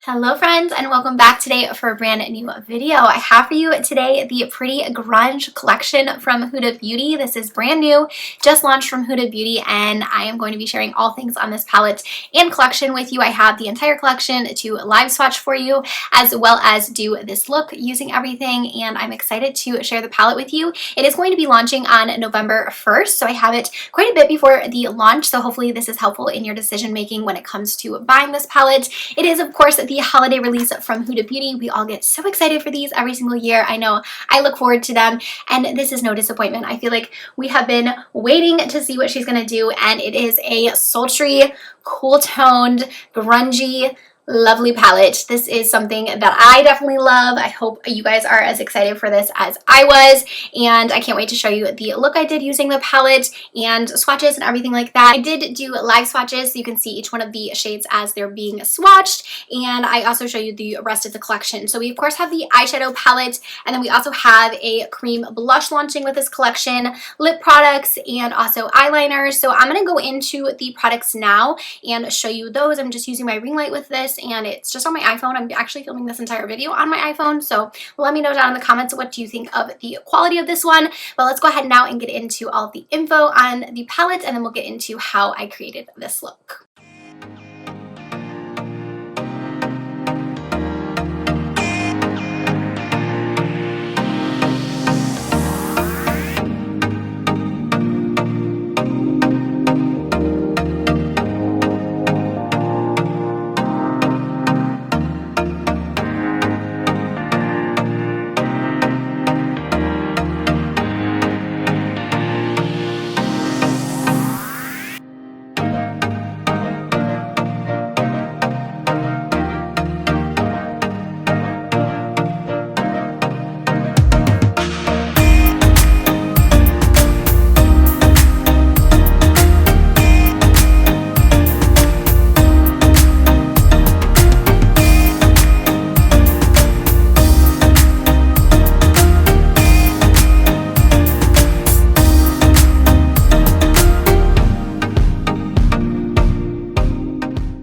Hello friends, and welcome back today for a brand new video. I have for you today the Pretty Grunge collection from Huda Beauty. This is brand new, just launched from Huda Beauty, and I am going to be sharing all things on this palette and collection with you. I have the entire collection to live swatch for you, as well as do this look using everything, and I'm excited to share the palette with you. It is going to be launching on November 1st, so I have it quite a bit before the launch, so hopefully this is helpful in your decision making when it comes to buying this palette. It is, of course, the holiday release from Huda Beauty. We all get so excited for these every single year. I know I look forward to them, and this is no disappointment. I feel like we have been waiting to see what she's going to do, and it is a sultry, cool-toned, grungy, lovely palette. This is something that I definitely love. I hope you guys are as excited for this as I was, and I can't wait to show you the look I did using the palette and swatches and everything like that. I did do live swatches so you can see each one of the shades as they're being swatched, and I also show you the rest of the collection. So we of course have the eyeshadow palette, and then we also have a cream blush launching with this collection, lip products, and also eyeliners. So I'm going to go into the products now and show you those. I'm just using my ring light with this, and it's just on my iPhone. I'm actually filming this entire video on my iPhone, so let me know down in the comments what you think of the quality of this one. But let's go ahead now and get into all of the info on the palette, and then we'll get into how I created this look.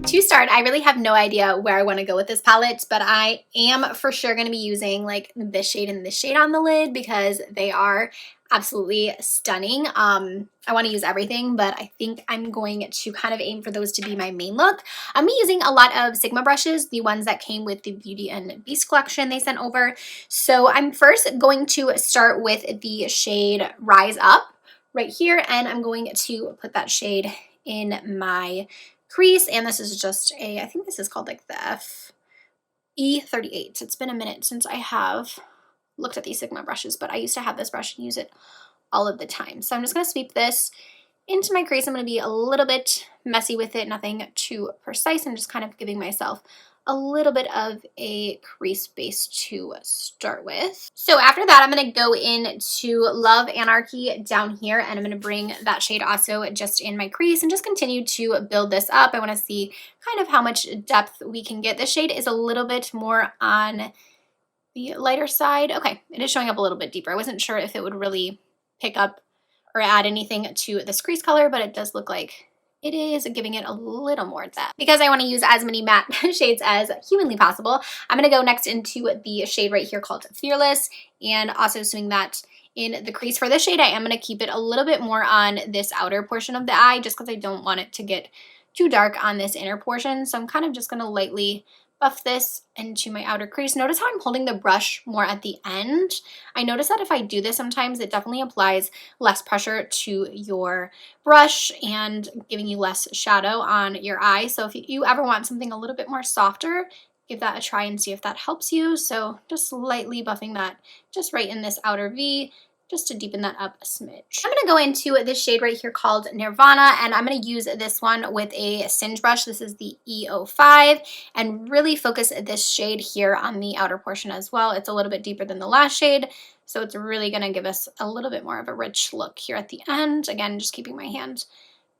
To start, I really have no idea where I want to go with this palette, but I am for sure going to be using like this shade and this shade on the lid because they are absolutely stunning. I want to use everything, but I think I'm going to kind of aim for those to be my main look. I'm using a lot of Sigma brushes, the ones that came with the Beauty and Beast collection they sent over. So I'm first going to start with the shade Rise Up right here, and I'm going to put that shade in my crease, and this is just I think this is called like the FE38. It's been a minute since I have looked at these Sigma brushes, but I used to have this brush and use it all of the time. So I'm just going to sweep this into my crease. I'm going to be a little bit messy with it, nothing too precise. I'm just kind of giving myself a little bit of a crease base to start with. So after that, I'm going to go into Love Anarchy down here, and I'm going to bring that shade also just in my crease and just continue to build this up. I want to see kind of how much depth we can get. This shade is a little bit more on the lighter side. Okay, it is showing up a little bit deeper. I wasn't sure if it would really pick up or add anything to this crease color, but it does look like it is giving it a little more depth. Because I want to use as many matte shades as humanly possible, I'm going to go next into the shade right here called Fearless, and also swing that in the crease. For this shade, I am going to keep it a little bit more on this outer portion of the eye just because I don't want it to get too dark on this inner portion. So I'm kind of just going to lightly buff this into my outer crease. Notice how I'm holding the brush more at the end. I notice that if I do this sometimes, it definitely applies less pressure to your brush and giving you less shadow on your eye. So if you ever want something a little bit more softer, give that a try and see if that helps you. So just lightly buffing that just right in this outer V, just to deepen that up a smidge. I'm going to go into this shade right here called Nirvana, and I'm going to use this one with a singe brush. This is the E05, and really focus this shade here on the outer portion as well. It's a little bit deeper than the last shade, so it's really going to give us a little bit more of a rich look here at the end. Again, just keeping my hand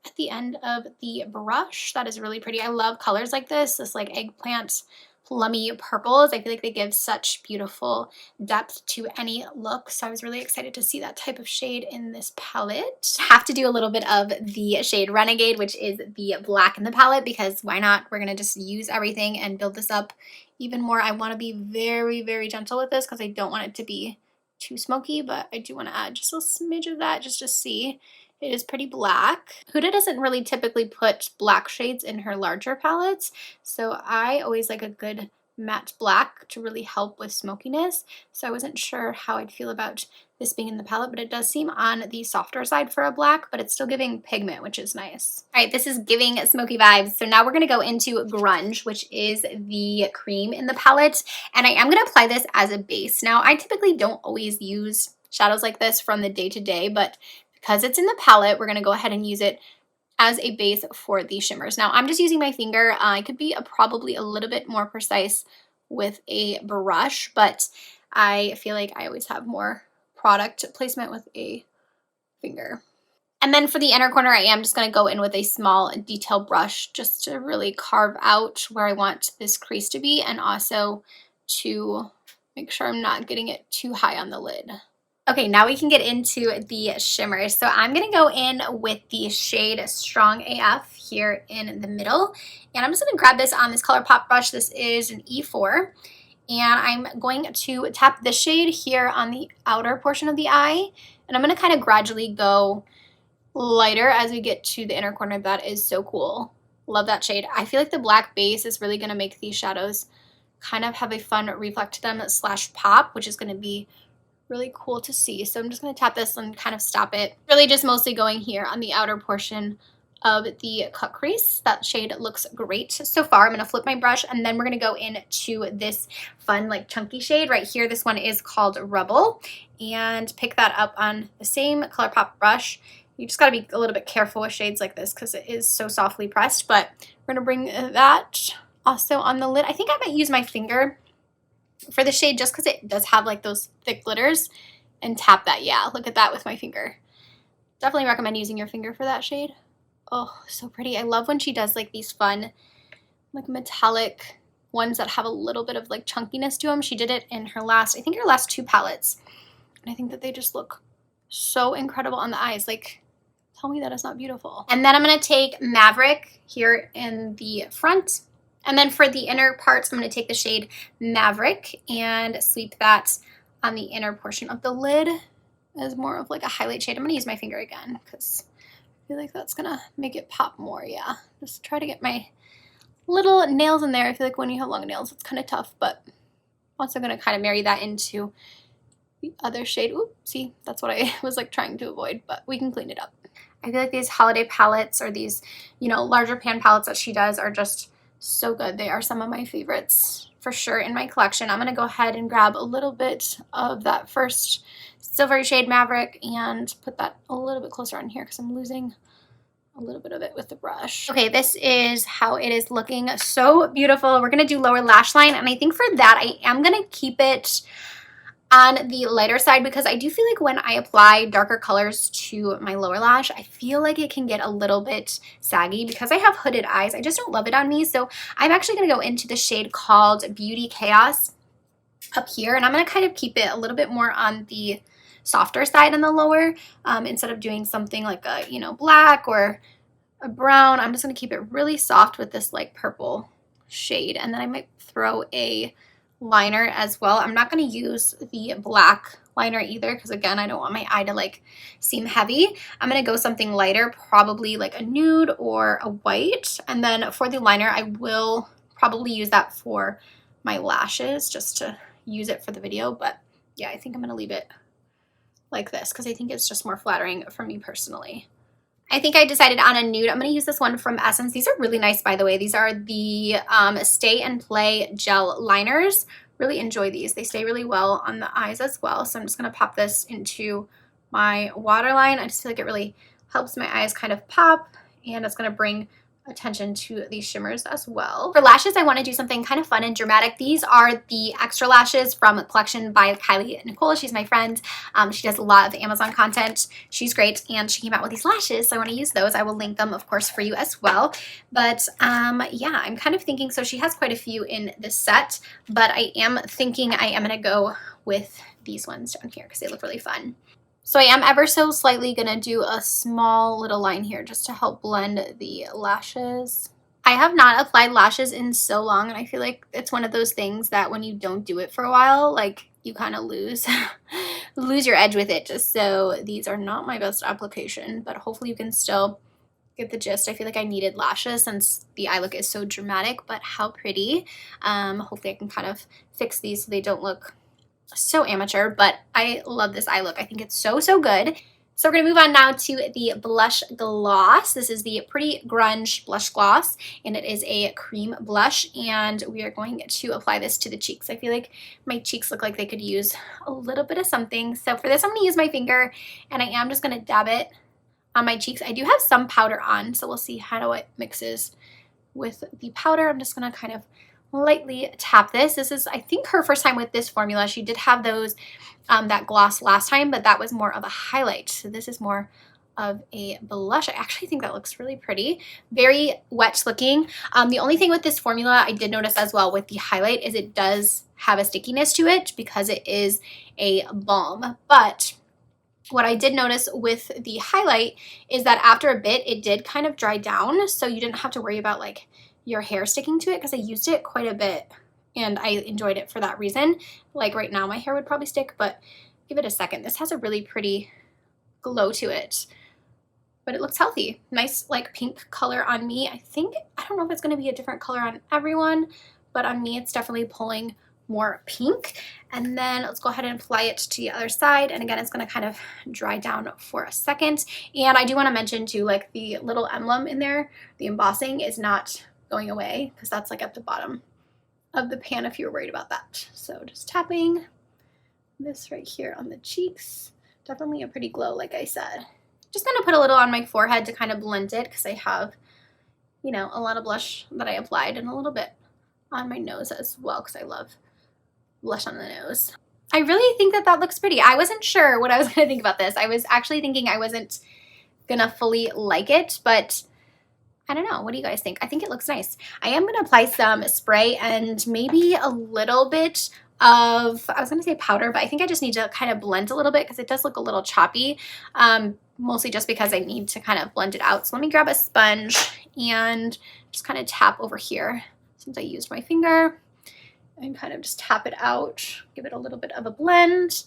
at the end of the brush. That is really pretty. I love colors like this like eggplant plummy purples. I feel like they give such beautiful depth to any look. So I was really excited to see that type of shade in this palette. Have to do a little bit of the shade Renegade, which is the black in the palette, because why not? We're going to just use everything and build this up even more. I want to be very, very gentle with this because I don't want it to be too smoky, but I do want to add just a smidge of that just to see. It is pretty black. Huda doesn't really typically put black shades in her larger palettes, so I always like a good matte black to really help with smokiness. So I wasn't sure how I'd feel about this being in the palette, but it does seem on the softer side for a black, but it's still giving pigment, which is nice. All right, this is giving smoky vibes. So now we're gonna go into Grunge, which is the cream in the palette, and I am gonna apply this as a base. Now, I typically don't always use shadows like this from the day-to-day, but because it's in the palette, we're going to go ahead and use it as a base for the shimmers. Now, I'm just using my finger. I could be probably a little bit more precise with a brush, but I feel like I always have more product placement with a finger. And then for the inner corner, I am just going to go in with a small detail brush just to really carve out where I want this crease to be, and also to make sure I'm not getting it too high on the lid. Okay, now we can get into the shimmers. So I'm going to go in with the shade Strong AF here in the middle. And I'm just going to grab this on this ColourPop brush. This is an E4. And I'm going to tap this shade here on the outer portion of the eye. And I'm going to kind of gradually go lighter as we get to the inner corner. That is so cool. Love that shade. I feel like the black base is really going to make these shadows kind of have a fun reflect to them / pop, which is going to be really cool to see. So I'm just going to tap this and kind of stop it. Really just mostly going here on the outer portion of the cut crease. That shade looks great so far. I'm going to flip my brush, and then we're going to go into this fun like chunky shade right here. This one is called Rebel, and pick that up on the same ColourPop brush. You just got to be a little bit careful with shades like this because it is so softly pressed, but we're going to bring that also on the lid. I think I might use my finger for the shade just because it does have like those thick glitters, and tap that. Yeah, look at that with my finger. Definitely recommend using your finger for that shade. Oh, so pretty. I love when she does like these fun like metallic ones that have a little bit of like chunkiness to them. She did it in her last, I think her last 2 palettes, and I think that they just look so incredible on the eyes. Like, tell me that it's not beautiful. And then I'm going to take Maverick here in the front. And then for the inner parts, I'm going to take the shade Maverick and sweep that on the inner portion of the lid as more of like a highlight shade. I'm going to use my finger again because I feel like that's going to make it pop more. Yeah, just try to get my little nails in there. I feel like when you have long nails, it's kind of tough, but I'm also going to kind of marry that into the other shade. Ooh, see, that's what I was like trying to avoid, but we can clean it up. I feel like these holiday palettes, or these, you know, larger pan palettes that she does, are just so good. They are some of my favorites for sure in my collection. I'm going to go ahead and grab a little bit of that first silvery shade Maverick and put that a little bit closer on here because I'm losing a little bit of it with the brush. Okay, this is how it is looking. So beautiful. We're going to do lower lash line, and I think for that I am going to keep it on the lighter side because I do feel like when I apply darker colors to my lower lash, I feel like it can get a little bit saggy because I have hooded eyes. I just don't love it on me. So I'm actually going to go into the shade called Beauty Chaos up here, and I'm going to kind of keep it a little bit more on the softer side on the lower, instead of doing something like a, you know, black or a brown. I'm just going to keep it really soft with this like purple shade, and then I might throw a liner as well. I'm not going to use the black liner either because again, I don't want my eye to like seem heavy. I'm going to go something lighter, probably like a nude or a white, and then for the liner I will probably use that for my lashes just to use it for the video. But yeah, I think I'm going to leave it like this because I think it's just more flattering for me personally. I think I decided on a nude. I'm going to use this one from Essence. These are really nice, by the way. These are the Stay and Play gel liners. Really enjoy these. They stay really well on the eyes as well. So I'm just going to pop this into my waterline. I just feel like it really helps my eyes kind of pop, and it's going to bring attention to these shimmers as well. For lashes, I want to do something kind of fun and dramatic. These are the extra lashes from Collection by Kylie Nicole. She's my friend. She does a lot of Amazon content. She's great, and she came out with these lashes, so I want to use those. I will link them, of course, for you as well. But yeah, I'm kind of thinking, so she has quite a few in this set, but I am thinking I am going to go with these ones down here because they look really fun. So I am ever so slightly going to do a small little line here just to help blend the lashes. I have not applied lashes in so long, and I feel like it's one of those things that when you don't do it for a while, like you kind of lose your edge with it. Just so these are not my best application, but hopefully you can still get the gist. I feel like I needed lashes since the eye look is so dramatic, but how pretty. Hopefully I can kind of fix these so they don't look so amateur, but I love this eye look. I think it's so good. So we're gonna move on now to the blush gloss. This is the Pretty Grunge blush gloss, and it is a cream blush, and we are going to apply this to the cheeks. I feel like my cheeks look like they could use a little bit of something. So for this, I'm gonna use my finger, and I am just gonna dab it on my cheeks. I do have some powder on, so we'll see how it mixes with the powder. I'm just gonna kind of lightly tap this. This is, I think, her first time with this formula. She did have those, that gloss last time, but that was more of a highlight. So this is more of a blush. I actually think that looks really pretty. Very wet looking. The only thing with this formula I did notice as well with the highlight is it does have a stickiness to it because it is a balm. But what I did notice with the highlight is that after a bit, it did kind of dry down. So you didn't have to worry about like your hair sticking to it because I used it quite a bit and I enjoyed it for that reason. Like right now my hair would probably stick, but give it a second. This has a really pretty glow to it, but it looks healthy. Nice like pink color on me. I don't know if it's going to be a different color on everyone, but on me it's definitely pulling more pink. And then let's go ahead and apply it to the other side. And again, it's going to kind of dry down for a second. And I do want to mention too, like the little emblem in there, the embossing is not going away because that's like at the bottom of the pan if you're worried about that. So just tapping this right here on the cheeks. Definitely a pretty glow, like I said. Just gonna put a little on my forehead to kind of blend it because I have, you know, a lot of blush that I applied and a little bit on my nose as well because I love blush on the nose. I really think that that looks pretty. I wasn't sure what I was gonna think about this. I was actually thinking I wasn't gonna fully like it, but I don't know. What do you guys think? I think it looks nice. I am going to apply some spray and maybe a little bit of, I was going to say powder, but I think I just need to kind of blend a little bit because it does look a little choppy, mostly just because I need to kind of blend it out. So let me grab a sponge and just kind of tap over here since I used my finger and kind of just tap it out, give it a little bit of a blend,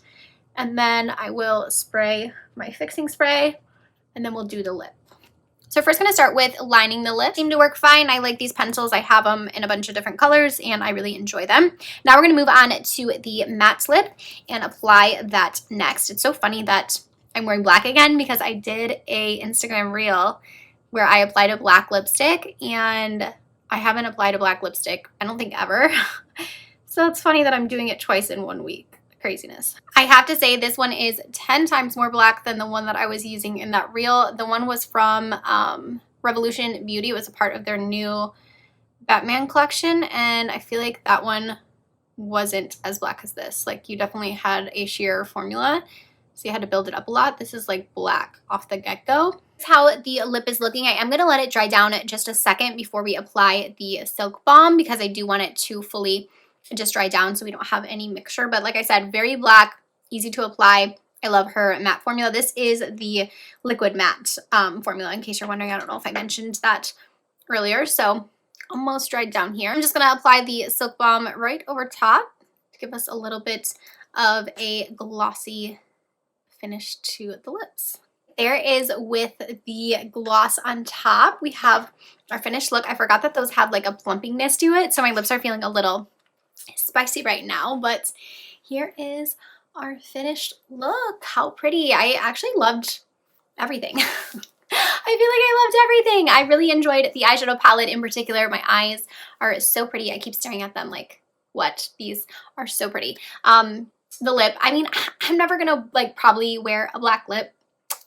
and then I will spray my fixing spray and then we'll do the lip. So first I'm going to start with lining the lip. Seem to work fine. I like these pencils. I have them in a bunch of different colors and I really enjoy them. Now we're going to move on to the matte lip and apply that next. It's so funny that I'm wearing black again because I did a Instagram reel where I applied a black lipstick and I haven't applied a black lipstick, I don't think ever. So it's funny that I'm doing it twice in 1 week. Craziness. I have to say this one is 10 times more black than the one that I was using in that reel. The one was from Revolution Beauty. It was a part of their new Batman collection, and I feel like that one wasn't as black as this. Like you definitely had a sheer formula, so you had to build it up a lot. This is like black off the get-go. That's how the lip is looking. I am going to let it dry down just a second before we apply the Silk Balm because I do want it to fully just dry down so we don't have any mixture. But like I said, very black, easy to apply. I love her matte formula. This is the liquid matte formula, in case you're wondering. I don't know if I mentioned that earlier. So almost dried down here. I'm just going to apply the Silk Balm right over top to give us a little bit of a glossy finish to the lips. There is with the gloss on top. We have our finished look. I forgot that those had like a plumpiness to it, so my lips are feeling a little spicy right now, but here is our finished look. How pretty. I actually loved everything. I feel like I loved everything. I really enjoyed the eyeshadow palette in particular. My eyes are so pretty. I keep staring at them like, what? These are so pretty. The lip, I mean, I'm never gonna like probably wear a black lip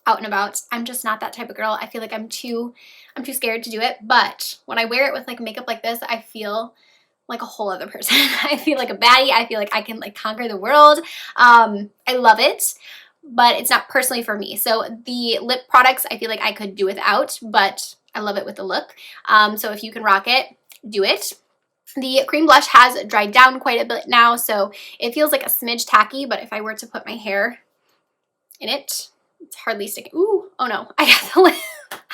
out and about. I'm just not that type of girl. I feel like I'm too scared to do it. But when I wear it with like makeup like this, I feel like a whole other person. I feel like a baddie. I feel like I can like conquer the world. I love it, but it's not personally for me. So the lip products, I feel like I could do without, but I love it with the look. So if you can rock it, do it. The cream blush has dried down quite a bit now, so it feels like a smidge tacky, but if I were to put my hair in it, it's hardly sticking. Ooh, oh no, I got the lip.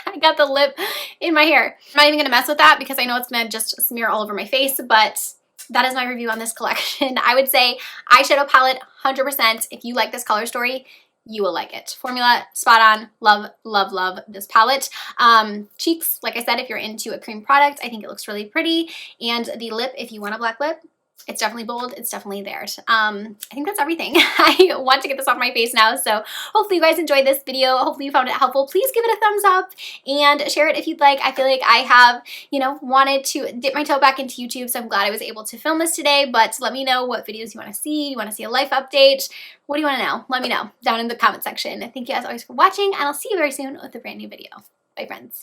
I got the lip in my hair. I'm not even gonna mess with that because I know it's gonna just smear all over my face, but that is my review on this collection. I would say eyeshadow palette, 100%. If you like this color story, you will like it. Formula, spot on. Love, love, love this palette. Cheeks, like I said, if you're into a cream product, I think it looks really pretty. And the lip, if you want a black lip, it's definitely bold. It's definitely there. I think that's everything. I want to get this off my face now, so hopefully you guys enjoyed this video. Hopefully you found it helpful. Please give it a thumbs up and share it if you'd like. I feel like I have, you know, wanted to dip my toe back into YouTube, so I'm glad I was able to film this today, but let me know what videos you want to see. You want to see a life update? What do you want to know? Let me know down in the comment section. Thank you as always for watching, and I'll see you very soon with a brand new video. Bye, friends.